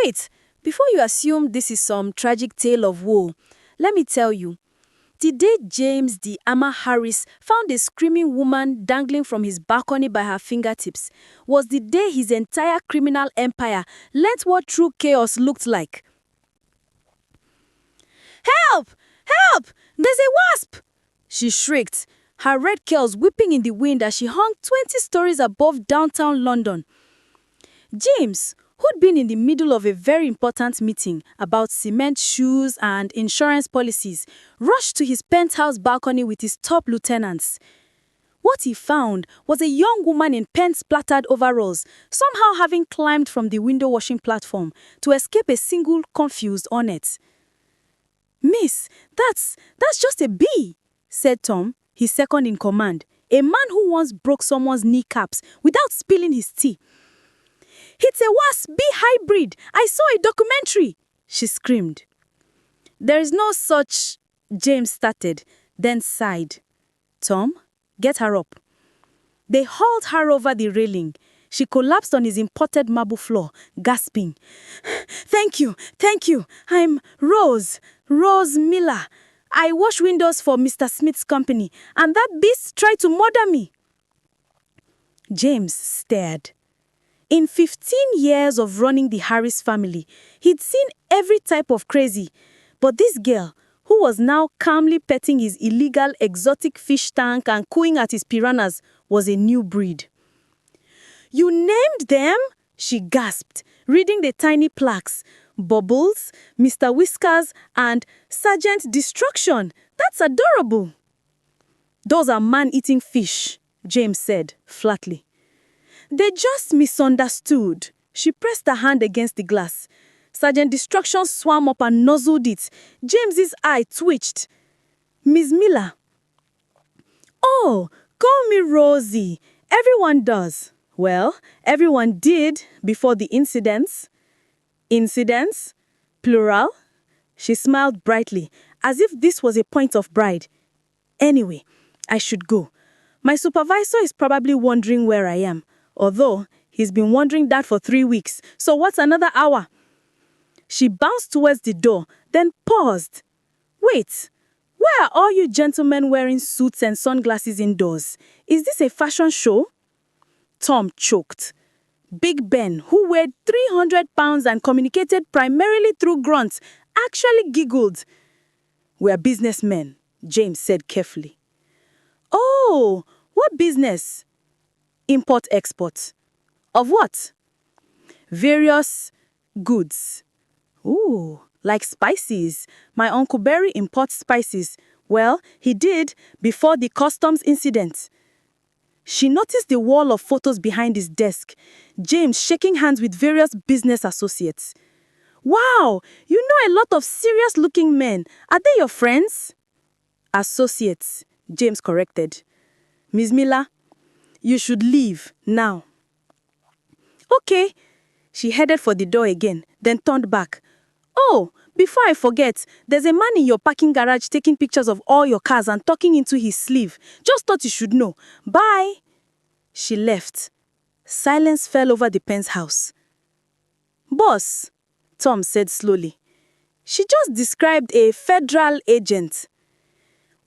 Wait, before you assume this is some tragic tale of woe, let me tell you. The day James the Amma Harris found a screaming woman dangling from his balcony by her fingertips was the day his entire criminal empire learnt what true chaos looked like. Help! Help! There's a wasp! She shrieked, her red curls whipping in the wind as she hung 20 stories above downtown London. James, who'd been in the middle of a very important meeting about cement shoes and insurance policies, rushed to his penthouse balcony with his top lieutenants. What he found was a young woman in paint-splattered overalls, somehow having climbed from the window washing platform to escape a single confused hornet. "Miss, that's just a bee," said Tom, his second in command, a man who once broke someone's kneecaps without spilling his tea. "It's a wasp-bee hybrid! I saw a documentary!" she screamed. "There is no such," James started, then sighed. "Tom, get her up." They hauled her over the railing. She collapsed on his imported marble floor, gasping. Thank you. I'm Rose Miller. I wash windows for Mr. Smith's company, and that beast tried to murder me." James stared. In 15 years of running the Harris family, he'd seen every type of crazy. But this girl, who was now calmly petting his illegal exotic fish tank and cooing at his piranhas, was a new breed. "You named them?" she gasped, reading the tiny plaques. "Bubbles, Mr. Whiskers, and Sergeant Destruction. That's adorable." "Those are man-eating fish," James said, flatly. "They just misunderstood." She pressed her hand against the glass. Sergeant Destruction swam up and nuzzled it. James's eye twitched. "Miss Miller." "Oh, call me Rosie. Everyone does." "Well, everyone did before the incidents." "Incidents? Plural?" She smiled brightly, as if this was a point of pride. "Anyway, I should go. My supervisor is probably wondering where I am. Although, he's been wondering that for 3 weeks. So what's another hour?" She bounced towards the door, then paused. "Wait, why are all you gentlemen wearing suits and sunglasses indoors? Is this a fashion show?" Tom choked. Big Ben, who weighed 300 pounds and communicated primarily through grunts, actually giggled. "We're businessmen," James said carefully. "Oh, what business?" "Import-export." "Of what?" "Various goods." "Ooh, like spices. My Uncle Barry imports spices." "Well, he did before the customs incident." She noticed the wall of photos behind his desk, James shaking hands with various business associates. "Wow, you know a lot of serious-looking men. Are they your friends?" "Associates," James corrected. "Miss Miller, you should leave now." "Okay." She headed for the door again, then turned back. "Oh, before I forget, there's a man in your parking garage taking pictures of all your cars and talking into his sleeve. Just thought you should know. Bye." She left. Silence fell over the penthouse. "Boss," Tom said slowly. "She just described a federal agent."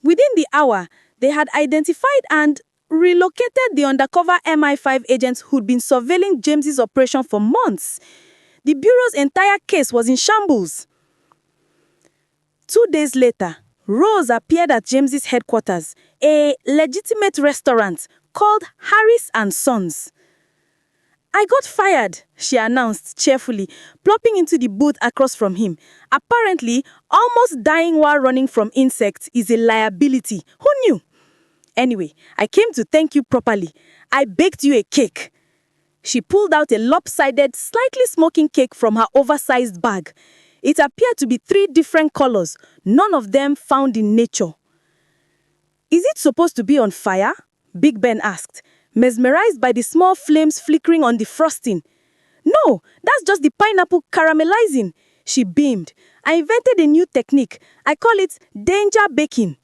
Within the hour, they had identified and relocated the undercover MI5 agents who'd been surveilling James's operation for months. The bureau's entire case was in shambles. 2 days later, Rose appeared at James's headquarters, a legitimate restaurant called Harris and Sons. "I got fired," she announced cheerfully, plopping into the booth across from him. "Apparently, almost dying while running from insects is a liability. Who knew? Anyway, I came to thank you properly. I baked you a cake." She pulled out a lopsided, slightly smoking cake from her oversized bag. It appeared to be 3 different colors, none of them found in nature. "Is it supposed to be on fire?" Big Ben asked, mesmerized by the small flames flickering on the frosting. "No, that's just the pineapple caramelizing," she beamed. "I invented a new technique. I call it danger baking."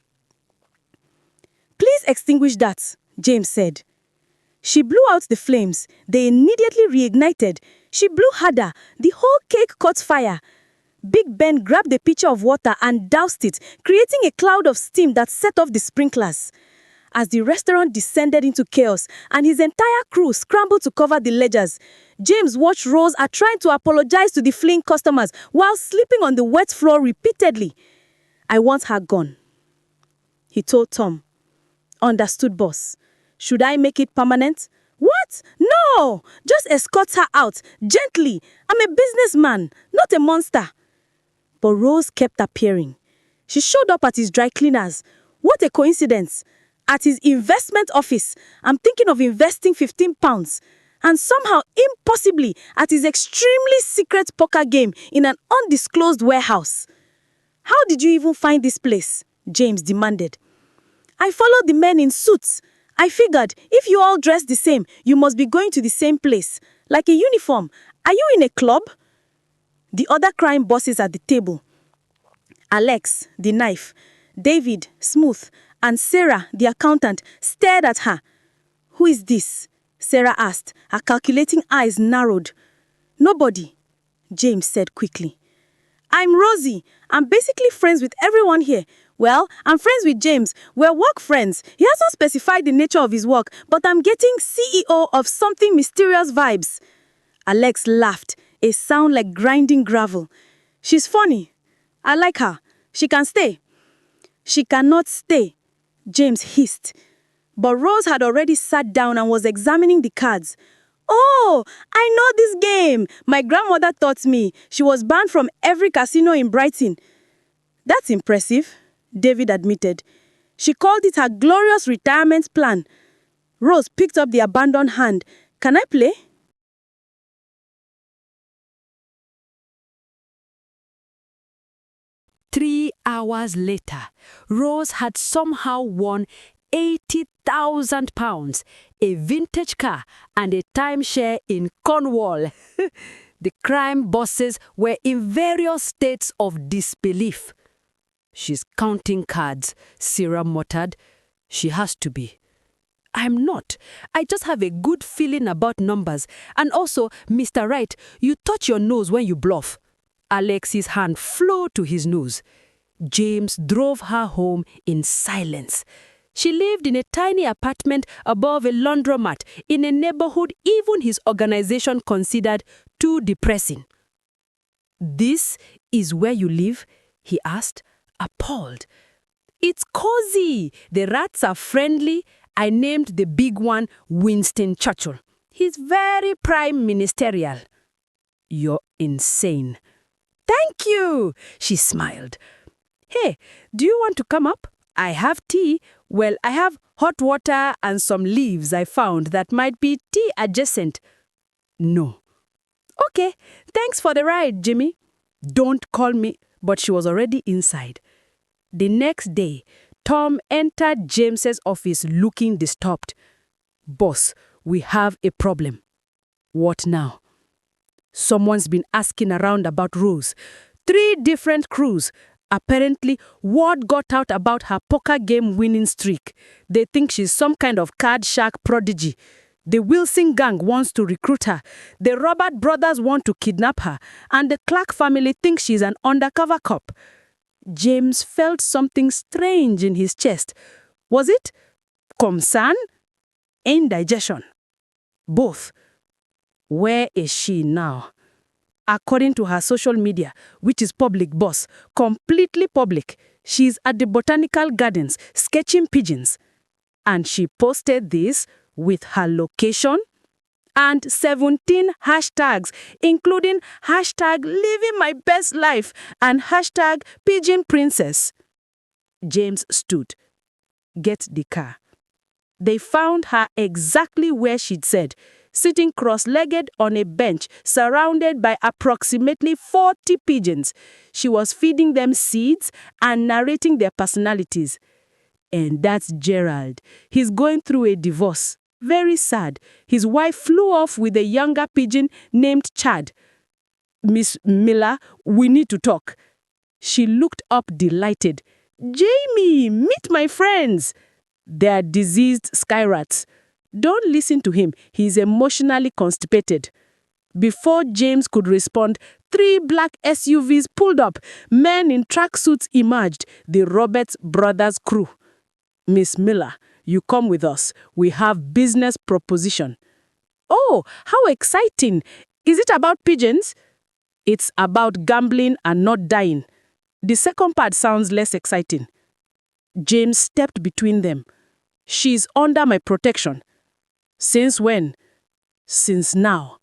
"Please extinguish that," James said. She blew out the flames. They immediately reignited. She blew harder. The whole cake caught fire. Big Ben grabbed a pitcher of water and doused it, creating a cloud of steam that set off the sprinklers. As the restaurant descended into chaos and his entire crew scrambled to cover the ledgers, James watched Rose trying to apologize to the fleeing customers while sleeping on the wet floor repeatedly. "I want her gone," he told Tom. "Understood, boss. Should I make it permanent?" "What? No! Just escort her out, gently. I'm a businessman, not a monster." But Rose kept appearing. She showed up at his dry cleaners. What a coincidence. At his investment office, I'm thinking of investing £15. And somehow, impossibly, at his extremely secret poker game in an undisclosed warehouse. "How did you even find this place?" James demanded. "I followed the men in suits. I figured if you all dress the same, you must be going to the same place. Like a uniform. Are you in a club?" The other crime bosses at the table, Alex, the knife, David, smooth, and Sarah, the accountant, stared at her. "Who is this?" Sarah asked, her calculating eyes narrowed. "Nobody," James said quickly. "I'm Rosie. I'm basically friends with everyone here. Well, I'm friends with James. We're work friends. He hasn't specified the nature of his work, but I'm getting CEO of something mysterious vibes." Alex laughed, a sound like grinding gravel. "She's funny. I like her. She can stay." "She cannot stay," James hissed. But Rose had already sat down and was examining the cards. "Oh, I know this game. My grandmother taught me. She was banned from every casino in Brighton." "That's impressive," David admitted. "She called it her glorious retirement plan." Rose picked up the abandoned hand. "Can I play?" "3 hours later, Rose had somehow won £80,000, a vintage car, and a timeshare in Cornwall. The crime bosses were in various states of disbelief. "She's counting cards," Sarah muttered. "She has to be." "I'm not. I just have a good feeling about numbers. And also, Mr. Wright, you touch your nose when you bluff." Alex's hand flew to his nose. James drove her home in silence. She lived in a tiny apartment above a laundromat in a neighborhood even his organization considered too depressing. "This is where you live?" he asked, appalled. "It's cozy. The rats are friendly. I named the big one Winston Churchill. He's very prime ministerial." "You're insane." "Thank you," she smiled. "Hey, do you want to come up? I have tea. Well, I have hot water and some leaves I found that might be tea adjacent." "No." "Okay, thanks for the ride, Jimmy." "Don't call me." But she was already inside. The next day, Tom entered James's office looking disturbed. "Boss, we have a problem." "What now?" "Someone's been asking around about Rose. 3 different crews. Apparently, word got out about her poker game winning streak. They think she's some kind of card shark prodigy. The Wilson gang wants to recruit her. The Robert brothers want to kidnap her. And the Clark family thinks she's an undercover cop." James felt something strange in his chest. Was it concern? Indigestion? Both. Where is she now? According to her social media, which is public, boss, completely public, she's at the Botanical Gardens sketching pigeons. And she posted this with her location and 17 hashtags, including hashtag living my best life and hashtag pigeon princess. James stood. "Get the car." They found her exactly where she'd said, sitting cross-legged on a bench surrounded by approximately 40 pigeons. She was feeding them seeds and narrating their personalities. "And that's Gerald. He's going through a divorce. Very sad. His wife flew off with a younger pigeon named Chad. Miss Miller, we need to talk." She looked up delighted. "Jamie, meet my friends." "They're diseased sky rats." "Don't listen to him. He's emotionally constipated." Before James could respond, 3 black SUVs pulled up. Men in tracksuits emerged, the Roberts brothers crew. Miss Miller, you come with us. We have business proposition. Oh, how exciting. Is it about pigeons? It's about gambling and not dying. The second part sounds less exciting. James stepped between them. She's under my protection. Since when? Since now.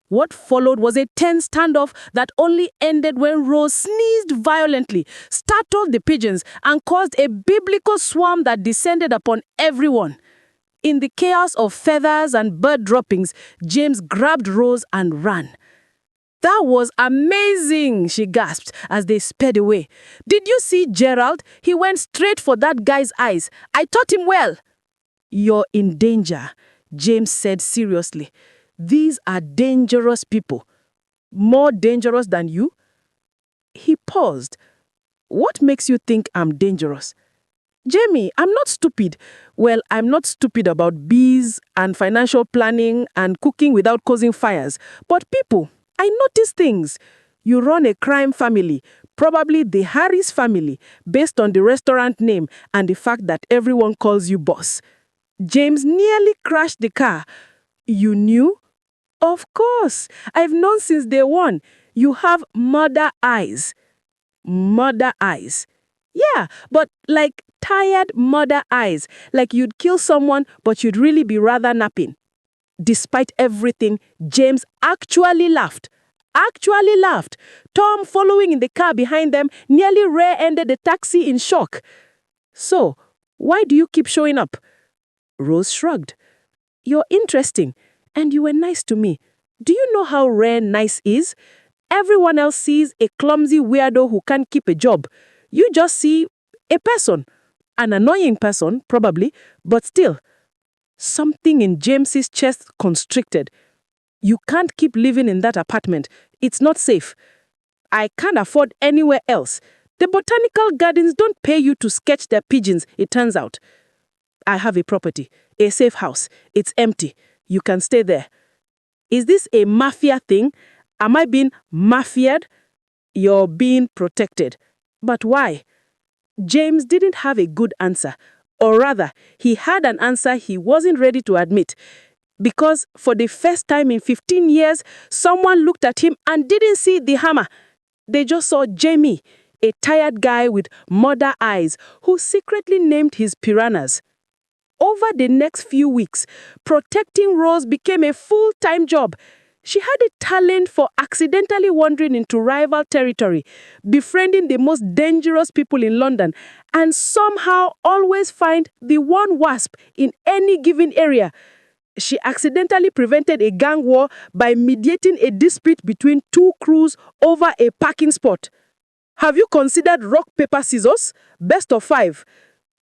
What followed was a tense standoff that only ended when Rose sneezed violently, startled the pigeons, and caused a biblical swarm that descended upon everyone. In the chaos of feathers and bird droppings, James grabbed Rose and ran. That was amazing, she gasped as they sped away. Did you see Gerald? He went straight for that guy's eyes. I taught him well. You're in danger, James said seriously. These are dangerous people. More dangerous than you? He paused. What makes you think I'm dangerous? Jamie, I'm not stupid. Well, I'm not stupid about bees and financial planning and cooking without causing fires. But people, I notice things. You run a crime family, probably the Harris family, based on the restaurant name and the fact that everyone calls you boss. James nearly crashed the car. You knew? Of course. I've known since day one. You have murder eyes. Murder eyes. Yeah, but like tired murder eyes. Like you'd kill someone, but you'd really be rather napping. Despite everything, James actually laughed. Tom, following in the car behind them, nearly rear-ended the taxi in shock. So, why do you keep showing up? Rose shrugged. You're interesting, and you were nice to me. Do you know how rare nice is? Everyone else sees a clumsy weirdo who can't keep a job. You just see a person. An annoying person, probably, but still. Something in James's chest constricted. You can't keep living in that apartment. It's not safe. I can't afford anywhere else. The botanical gardens don't pay you to sketch their pigeons, it turns out. I have a property, a safe house. It's empty. You can stay there. Is this a mafia thing? Am I being mafiaed? You're being protected. But why? James didn't have a good answer. Or rather, he had an answer he wasn't ready to admit. Because for the first time in 15 years, someone looked at him and didn't see the hammer. They just saw Jamie, a tired guy with murder eyes who secretly named his piranhas. Over the next few weeks, protecting Rose became a full-time job. She had a talent for accidentally wandering into rival territory, befriending the most dangerous people in London, and somehow always find the one wasp in any given area. She accidentally prevented a gang war by mediating a dispute between 2 crews over a parking spot. Have you considered rock, paper, scissors? Best of 5.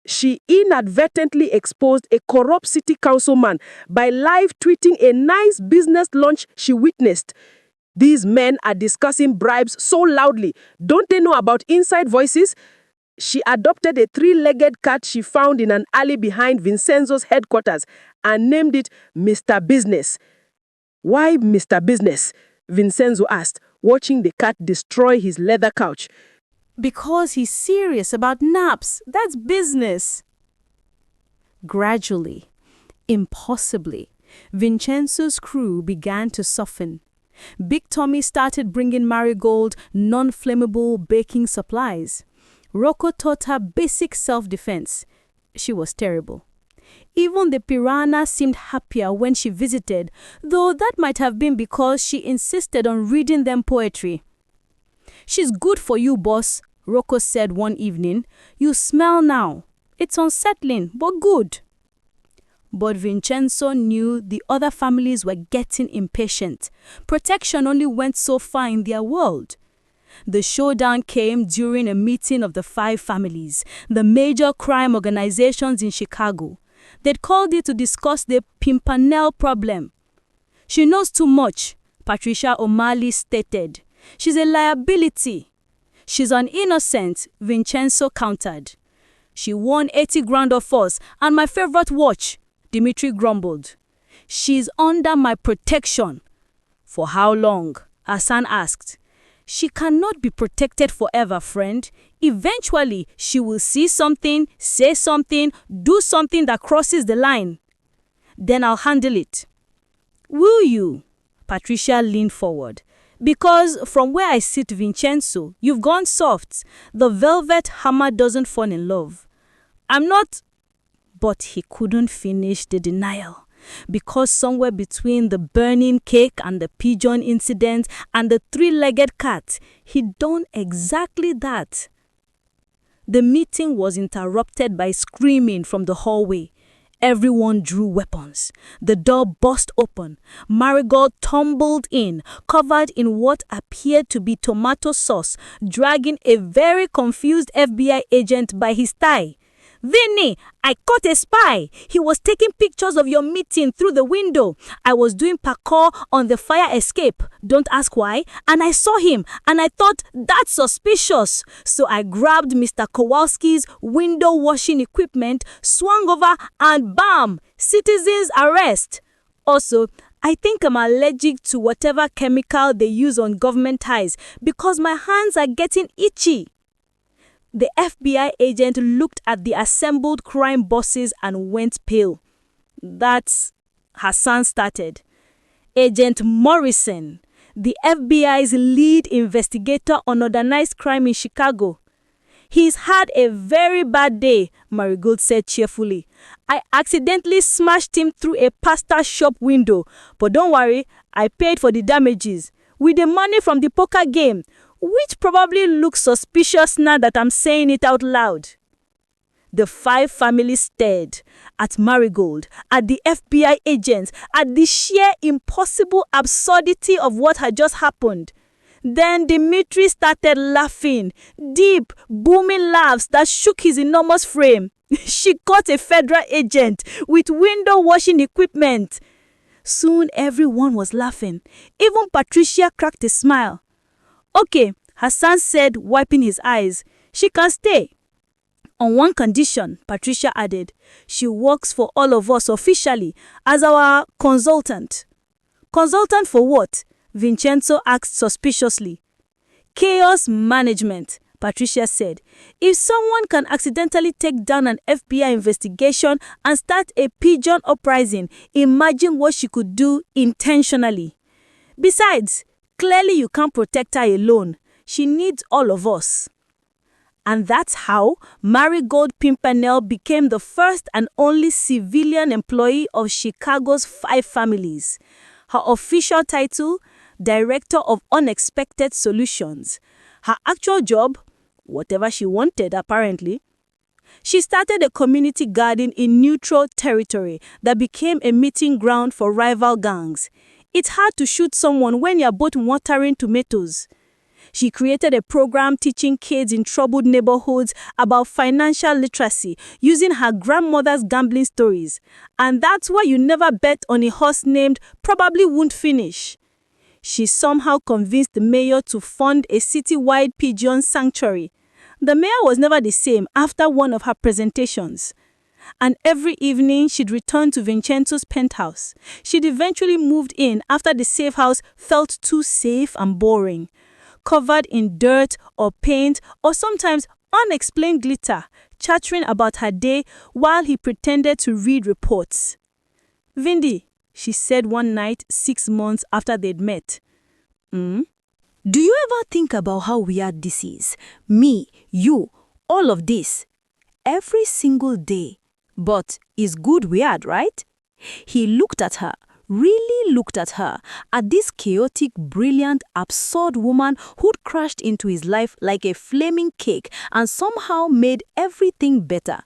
She inadvertently exposed a corrupt city councilman by live tweeting a nice business lunch she witnessed. These men are discussing bribes so loudly. Don't they know about inside voices? She adopted a 3-legged cat she found in an alley behind Vincenzo's headquarters and named it Mr. Business. Why Mr. Business? Vincenzo asked, watching the cat destroy his leather couch. Because he's serious about naps. That's business. Gradually, impossibly, Vincenzo's crew began to soften. Big Tommy started bringing Marigold non-flammable baking supplies. Rocco taught her basic self-defense. She was terrible. Even the piranha seemed happier when she visited, though that might have been because she insisted on reading them poetry. She's good for you, boss, Rocco said one evening. You smell now. It's unsettling, but good. But Vincenzo knew the other families were getting impatient. Protection only went so far in their world. The showdown came during a meeting of the 5 families, the major crime organizations in Chicago. They'd called it to discuss the Pimpernel problem. She knows too much, Patricia O'Malley stated. She's a liability. She's an innocent, Vincenzo countered. She won 80 grand of us and my favorite watch, Dimitri grumbled. She's under my protection. For how long? Hassan asked. She cannot be protected forever, friend. Eventually, she will see something, say something, do something that crosses the line. Then I'll handle it. Will you? Patricia leaned forward. Because from where I sit, Vincenzo, you've gone soft. The velvet hammer doesn't fall in love. I'm not... But he couldn't finish the denial. Because somewhere between the burning cake and the pigeon incident and the three-legged cat, he'd done exactly that. The meeting was interrupted by screaming from the hallway. Everyone drew weapons. The door burst open. Marigold tumbled in, covered in what appeared to be tomato sauce, dragging a very confused FBI agent by his tie. Vinny, I caught a spy. He was taking pictures of your meeting through the window. I was doing parkour on the fire escape. Don't ask why. And I saw him and I thought, that's suspicious. So I grabbed Mr. Kowalski's window washing equipment, swung over and bam! Citizens arrest. Also, I think I'm allergic to whatever chemical they use on government ties because my hands are getting itchy. The FBI agent looked at the assembled crime bosses and went pale. That's... Hassan started. Agent Morrison, the FBI's lead investigator on organized crime in Chicago. He's had a very bad day, Marigold said cheerfully. I accidentally smashed him through a pasta shop window. But don't worry, I paid for the damages. With the money from the poker game, which probably looks suspicious now that I'm saying it out loud. The five families stared at Marigold, at the FBI agents, at the sheer impossible absurdity of what had just happened. Then Dimitri started laughing, deep, booming laughs that shook his enormous frame. She caught a federal agent with window washing equipment. Soon everyone was laughing. Even Patricia cracked a smile. Okay, Hassan said, wiping his eyes. She can stay. On one condition, Patricia added. She works for all of us officially as our consultant. Consultant for what? Vincenzo asked suspiciously. Chaos management, Patricia said. If someone can accidentally take down an FBI investigation and start a pigeon uprising, imagine what she could do intentionally. Besides, clearly you can't protect her alone. She needs all of us. And that's how Marigold Pimpernel became the first and only civilian employee of Chicago's five families. Her official title, Director of Unexpected Solutions. Her actual job, whatever she wanted apparently. She started a community garden in neutral territory that became a meeting ground for rival gangs. It's hard to shoot someone when you're both watering tomatoes. She created a program teaching kids in troubled neighborhoods about financial literacy using her grandmother's gambling stories. And that's why you never bet on a horse named probably won't finish. She somehow convinced the mayor to fund a citywide pigeon sanctuary. The mayor was never the same after one of her presentations. And every evening she'd return to Vincenzo's penthouse. She'd eventually moved in after the safe house felt too safe and boring. Covered in dirt or paint or sometimes unexplained glitter, chattering about her day while he pretended to read reports. Vindy, she said one night 6 months after they'd met. Do you ever think about how weird this is? Me, you, all of this. Every single day. But it's good weird, right? He looked at her, really looked at her, at this chaotic, brilliant, absurd woman who'd crashed into his life like a flaming cake and somehow made everything better.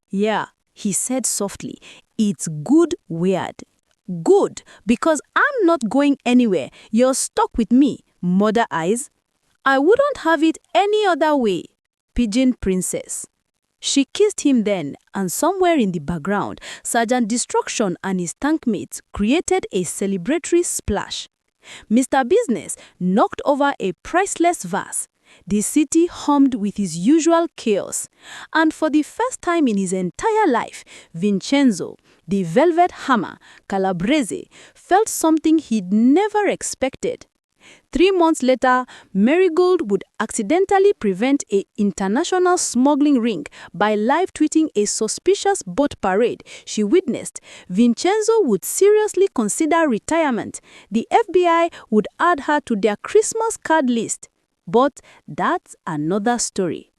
Yeah, he said softly, it's good weird. Good, because I'm not going anywhere. You're stuck with me, mother eyes. I wouldn't have it any other way, pigeon princess. She kissed him then, and somewhere in the background, Sergeant Destruction and his tankmates created a celebratory splash. Mr. Business knocked over a priceless vase. The city hummed with his usual chaos. And for the first time in his entire life, Vincenzo, The velvet hammer, Calabrese, felt something he'd never expected. 3 months later, Marigold would accidentally prevent an international smuggling ring by live tweeting a suspicious boat parade she witnessed. Vincenzo would seriously consider retirement. The FBI would add her to their Christmas card list. But that's another story.